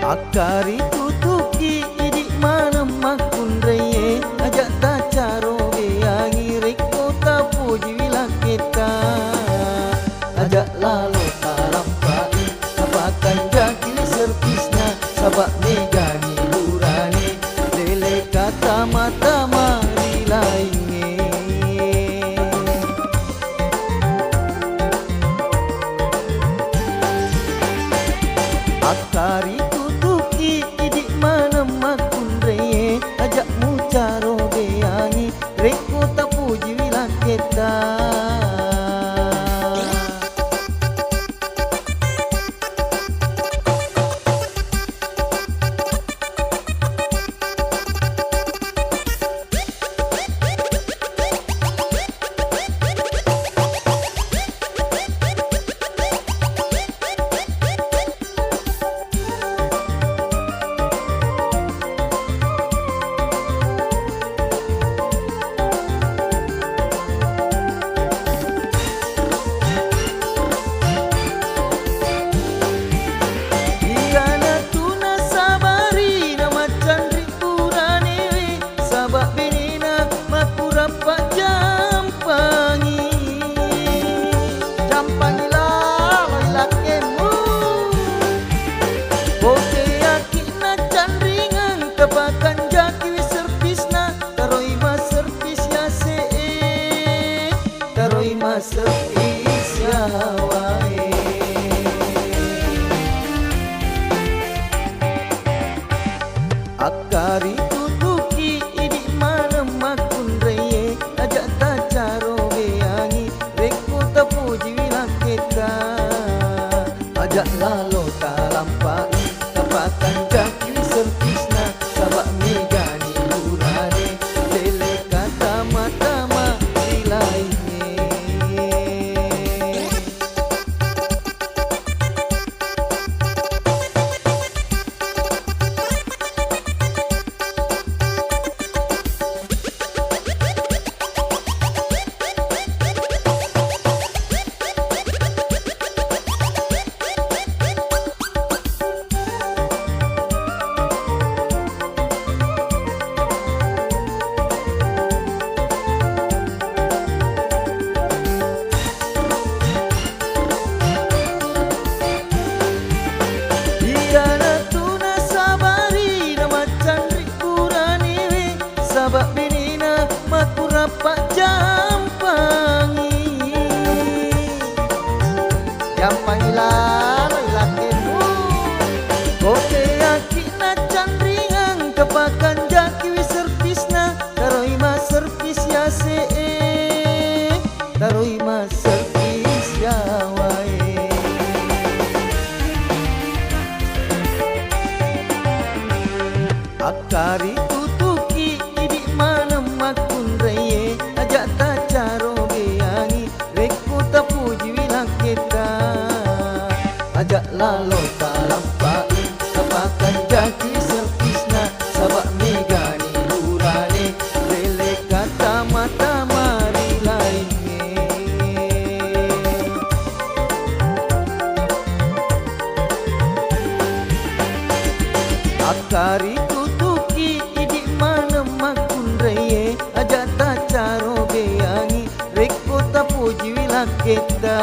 Akari tutuki idi mana makundraye ajak ta caro beangi reko ta puji wilaketa ajak lalu talampai sabakan jakil servisna sabak megani lurani lele kata mata mari lainge Akari tutuki idi mana makundraye ajak mucaro beangi reko ta puji wilaketa servis ya wae Akari tutuki idi mana makundraye ajak ta caro beangi reko ta puji wilaketa ajak lalo talampai tapakan jaki servisna sabak megani lurane lele kata mata mari lainge sabak benina maku rapat jampangi lah lakemu kote yakina candringang kepakan jaki servisna taroi mas servis ya se taroi mas servis ya wae Akari tutuki idi mana makundraye ajak ta caro beangi reko ta puji wilaketa ajak lalo talampai tapakan jaki servisna sabak megani lurane lele kata mata mari lainge Akari tutuki idi mana makundraye ajak ta caro beangi reko ta puji wilaketa